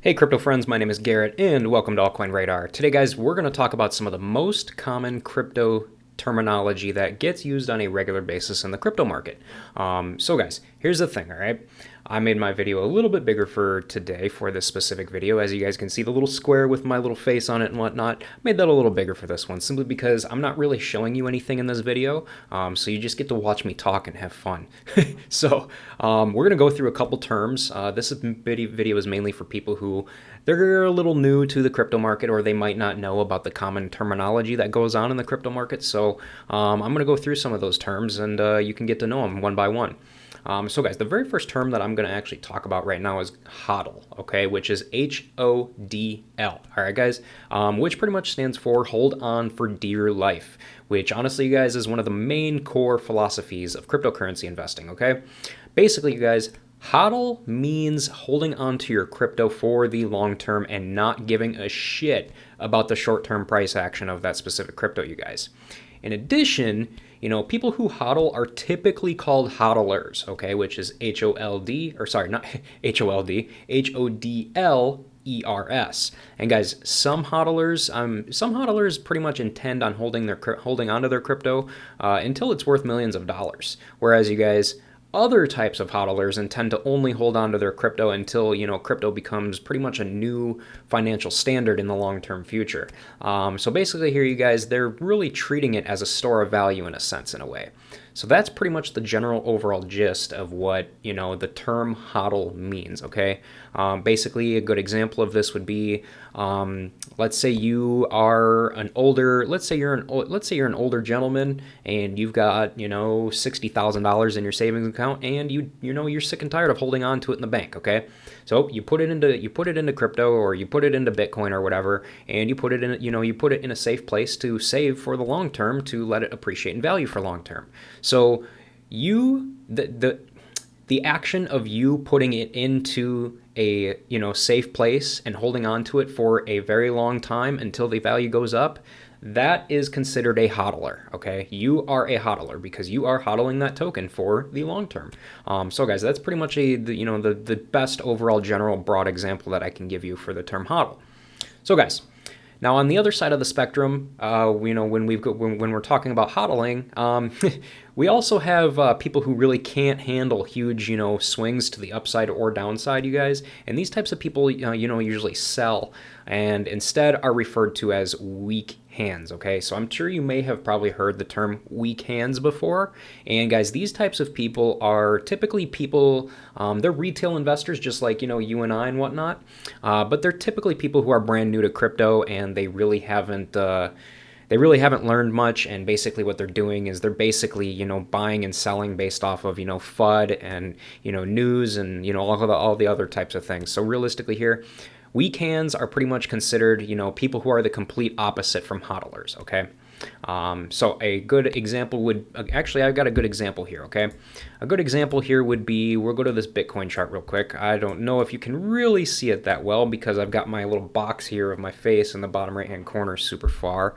Hey crypto friends, my name is Garrett and welcome to Altcoin Radar. Today guys, we're going to talk about some of the most common crypto terminology that gets used on a regular basis in the crypto market. So guys, here's the thing, all right? I made my video a little bit bigger for today for this specific video. As you guys can see, the little square with my little face on it and whatnot, made that a little bigger for this one, simply because I'm not really showing you anything in this video, so you just get to watch me talk and have fun. So we're going to go through a couple terms. This video is mainly for people who they're a little new to the crypto market, or they might not know about the common terminology that goes on in the crypto market. So I'm going to go through some of those terms and you can get to know them one by one. So guys, the very first term that I'm going to actually talk about right now is HODL, okay, which is HODL, all right, guys, which pretty much stands for hold on for dear life, which honestly, you guys, is one of the main core philosophies of cryptocurrency investing, okay? Basically, you guys, HODL means holding on to your crypto for the long term and not giving a shit about the short-term price action of that specific crypto, you guys. In addition, people who HODL are typically called HODLers, okay, which is H-O-L-D, or sorry, not H-O-L-D, H-O-D-L-E-R-S. And guys, some HODLers pretty much intend on holding onto their crypto until it's worth millions of dollars. Whereas you guys, other types of hodlers intend to only hold on to their crypto until, crypto becomes pretty much a new financial standard in the long-term future. So basically here, you guys, they're really treating it as a store of value in a sense, in a way. So that's pretty much the general overall gist of what, the term hodl means, okay? Basically, a good example of this would be, let's say you're an older gentleman and you've got, $60,000 in your savings account, and you're sick and tired of holding on to it in the bank, okay? So you put it into crypto, or you put it into Bitcoin or whatever, and you put it in a safe place to save for the long term, to let it appreciate in value for long term. So the action of you putting it into a safe place and holding on to it for a very long time until the value goes up, that is considered a hodler, okay? You are a hodler because you are hodling that token for the long term. So guys, that's pretty much the best overall general broad example that I can give you for the term hodl. So guys, now on the other side of the spectrum, when we're talking about hodling, we also have people who really can't handle huge, swings to the upside or downside, you guys. And these types of people, usually sell and instead are referred to as weak hands, okay? So I'm sure you may have probably heard the term weak hands before. And guys, these types of people are typically people, they're retail investors just like, you and I and whatnot. But they're typically people who are brand new to crypto, and they really haven't learned much. And basically what they're doing is they're basically, buying and selling based off of, FUD and, news and, all the other types of things. So realistically here, weak hands are pretty much considered, people who are the complete opposite from hodlers, okay? So a good example would, actually, I've got a good example here, okay? A good example here would be, we'll go to this Bitcoin chart real quick. I don't know if you can really see it that well because I've got my little box here of my face in the bottom right-hand corner super far.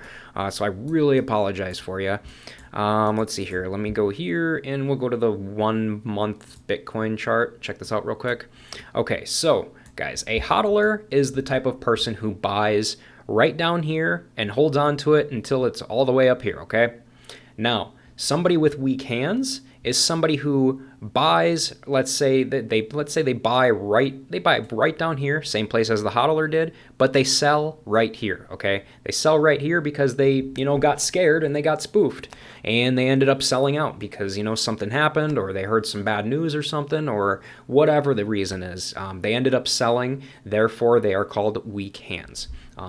So I really apologize for you. Let's see here. Let me go here and we'll go to the 1 month Bitcoin chart. Check this out real quick. Okay, so guys, a hodler is the type of person who buys right down here and holds on to it until it's all the way up here, okay? Now, somebody with weak hands is somebody who buys, let's say they buy right down here, same place as the hodler did, but they sell right here, okay? They sell right here because they, got scared and they got spoofed, and they ended up selling out because, something happened, or they heard some bad news or something, or whatever the reason is. They ended up selling, therefore they are called weak hands.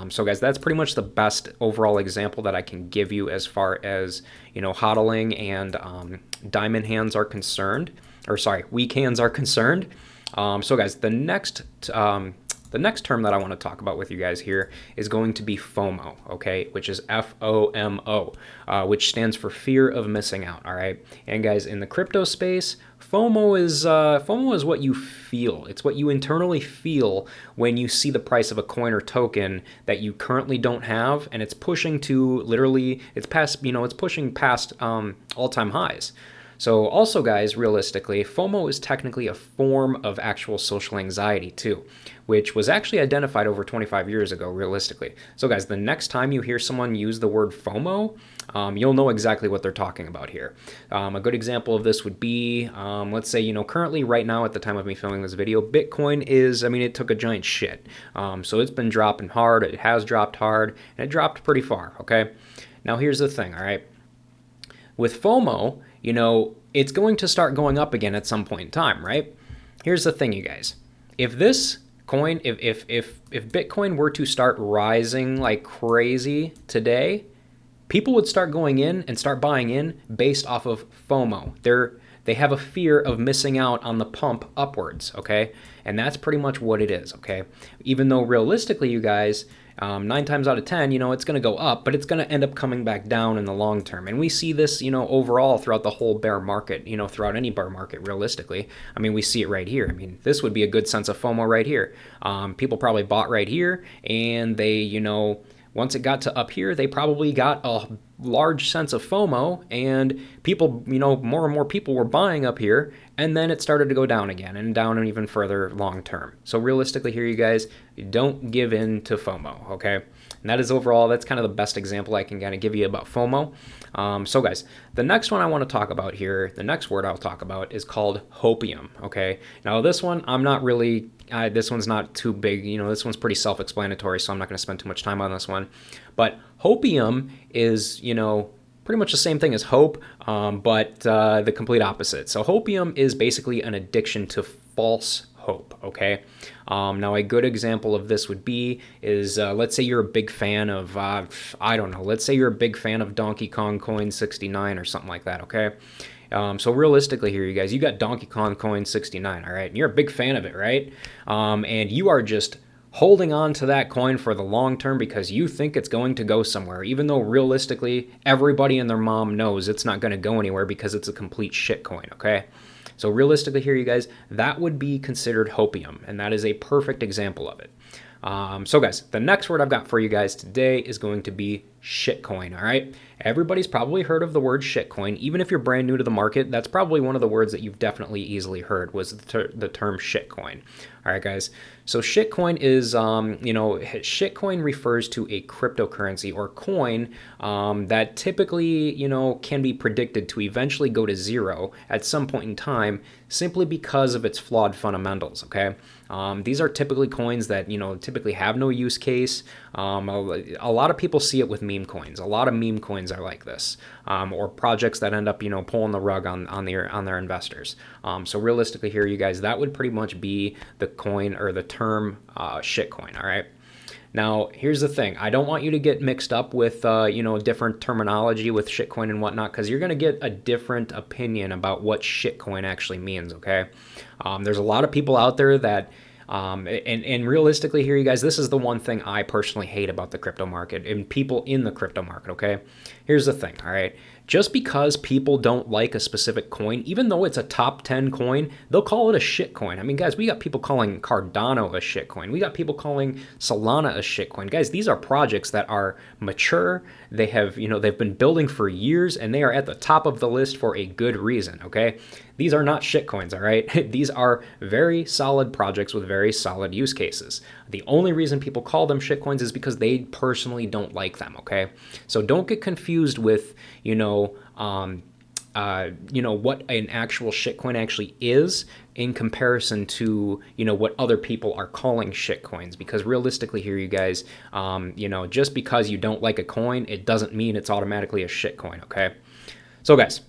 So guys, that's pretty much the best overall example that I can give you as far as, hodling and diamond hands are concerned, or sorry, weak hands are concerned. So guys, the next term that I want to talk about with you guys here is going to be FOMO, okay, which is F-O-M-O, which stands for fear of missing out, all right? And guys, in the crypto space, FOMO is what you feel. It's what you internally feel when you see the price of a coin or token that you currently don't have, and it's pushing to literally, it's pushing past all-time highs. So also, guys, realistically, FOMO is technically a form of actual social anxiety too, which was actually identified over 25 years ago, realistically. So guys, the next time you hear someone use the word FOMO, you'll know exactly what they're talking about here. A good example of this would be, let's say, currently right now at the time of me filming this video, Bitcoin is, it took a giant shit. So it's been dropping hard, it has dropped hard, and it dropped pretty far, okay? Now here's the thing, all right? With FOMO, it's going to start going up again at some point in time, right? Here's the thing, you guys. If this coin, if Bitcoin were to start rising like crazy today, people would start going in and start buying in based off of FOMO. They have a fear of missing out on the pump upwards, okay? And that's pretty much what it is, okay? Even though realistically, you guys, 9 times out of 10, it's going to go up, but it's going to end up coming back down in the long term. And we see this, overall throughout the whole bear market, throughout any bear market, realistically. We see it right here. This would be a good sense of FOMO right here. People probably bought right here, and they, once it got to up here, they probably got a large sense of FOMO, and people, more and more people were buying up here, and then it started to go down again and down and even further long term. So realistically here, you guys, don't give in to FOMO, okay? And that is overall, that's kind of the best example I can kind of give you about FOMO. So guys, the next one I want to talk about here, the next word I'll talk about is called hopium, okay? Now this one, I'm not really, this one's not too big, this one's pretty self-explanatory, so I'm not going to spend too much time on this one. But hopium is, pretty much the same thing as hope, but the complete opposite. So hopium is basically an addiction to false hope, okay? Now a good example of this would be is, let's say you're a big fan of, I don't know, let's say you're a big fan of Donkey Kong Coin 69 or something like that, okay? So realistically here, you guys, you got Donkey Kong Coin 69, all right? And you're a big fan of it, right? And you are just holding on to that coin for the long term because you think it's going to go somewhere, even though realistically everybody and their mom knows it's not going to go anywhere because it's a complete shit coin, okay? So realistically here, you guys, that would be considered hopium, and that is a perfect example of it. So guys, the next word I've got for you guys today is going to be shitcoin, all right? Everybody's probably heard of the word shitcoin. Even if you're brand new to the market, that's probably one of the words that you've definitely easily heard was the term shitcoin. All right, guys. So shitcoin is, shitcoin refers to a cryptocurrency or coin that typically, can be predicted to eventually go to zero at some point in time simply because of its flawed fundamentals, okay? These are typically coins that, typically have no use case. A lot of people see it with meme coins. A lot of meme coins are like this, or projects that end up, pulling the rug on their investors. So realistically here, you guys, that would pretty much be the coin or the term shitcoin, all right? Now, here's the thing. I don't want you to get mixed up with, different terminology with shitcoin and whatnot, because you're going to get a different opinion about what shitcoin actually means, okay? There's a lot of people out there that, and realistically here, you guys, this is the one thing I personally hate about the crypto market and people in the crypto market, okay? Here's the thing, all right? Just because people don't like a specific coin, even though it's a top 10 coin, they'll call it a shit coin. Guys, we got people calling Cardano a shit coin. We got people calling Solana a shit coin. Guys, these are projects that are mature. They have, they've been building for years, and they are at the top of the list for a good reason, okay? These are not shit coins, all right? These are very solid projects with very solid use cases. The only reason people call them shit coins is because they personally don't like them, okay? So don't get confused with, what an actual shitcoin actually is in comparison to, what other people are calling shitcoins. Because realistically here, you guys, just because you don't like a coin, it doesn't mean it's automatically a shitcoin, okay? So guys,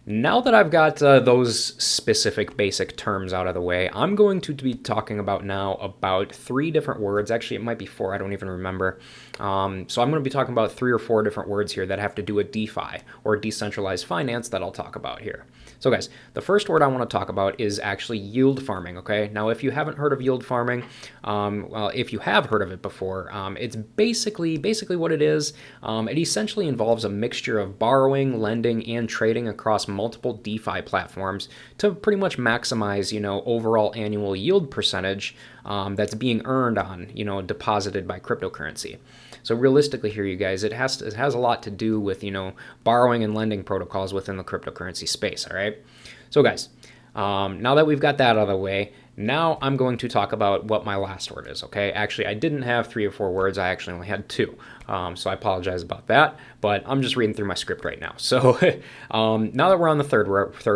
now that I've got those specific basic terms out of the way, I'm going to be talking about 3 different words. Actually, it might be 4. I don't even remember. So I'm going to be talking about 3 or 4 different words here that have to do with DeFi or decentralized finance that I'll talk about here. So guys, the first word I want to talk about is actually yield farming, okay? Now, if you haven't heard of yield farming, well, if you have heard of it before, it's basically what it is. It essentially involves a mixture of borrowing, lending, and trading across multiple DeFi platforms to pretty much maximize, overall annual yield percentage that's being earned on, deposited by cryptocurrency. So realistically here, you guys, it has a lot to do with, borrowing and lending protocols within the cryptocurrency space, all right? So guys, now that we've got that out of the way, now I'm going to talk about what my last word is, okay? Actually, I didn't have 3 or 4 words. I actually only had 2. So I apologize about that, but I'm just reading through my script right now. So now that we're on the third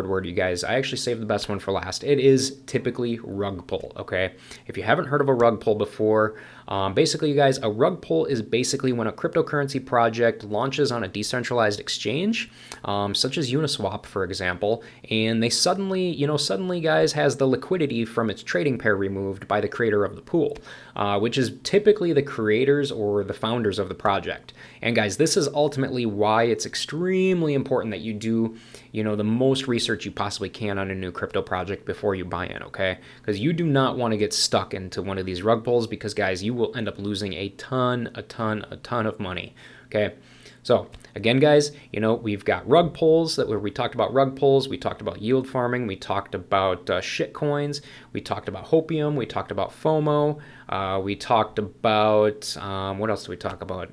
word, you guys, I actually saved the best one for last. It is typically rug pull, okay? If you haven't heard of a rug pull before, basically, you guys, a rug pull is basically when a cryptocurrency project launches on a decentralized exchange, such as Uniswap, for example, and they suddenly, guys, has the liquidity from its trading pair removed by the creator of the pool, which is typically the creators or the founders of the project. And guys, this is ultimately why it's extremely important that you do, the most research you possibly can on a new crypto project before you buy in, okay? Because you do not want to get stuck into one of these rug pulls, because guys, you will end up losing a ton of money, okay? So again, guys, we've got rug pulls where we talked about rug pulls, we talked about yield farming, we talked about shit coins, we talked about hopium, we talked about FOMO, we talked about, what else did we talk about?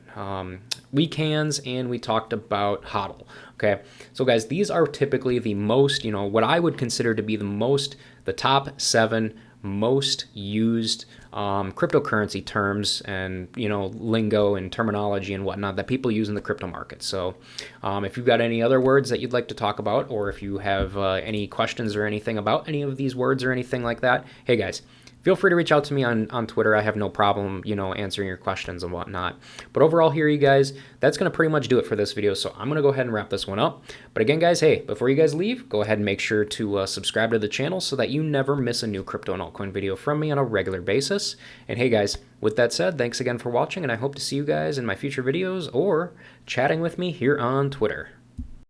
Weekends, and we talked about HODL, okay? So guys, these are typically the most, what I would consider to be the top 7 most used cryptocurrency terms and lingo and terminology and whatnot that people use in the crypto market. So if you've got any other words that you'd like to talk about, or if you have any questions or anything about any of these words or anything like that, hey guys, feel free to reach out to me on Twitter. I have no problem, answering your questions and whatnot. But overall here, you guys, that's going to pretty much do it for this video. So I'm going to go ahead and wrap this one up. But again, guys, hey, before you guys leave, go ahead and make sure to subscribe to the channel so that you never miss a new crypto and altcoin video from me on a regular basis. And hey, guys, with that said, thanks again for watching, and I hope to see you guys in my future videos or chatting with me here on Twitter.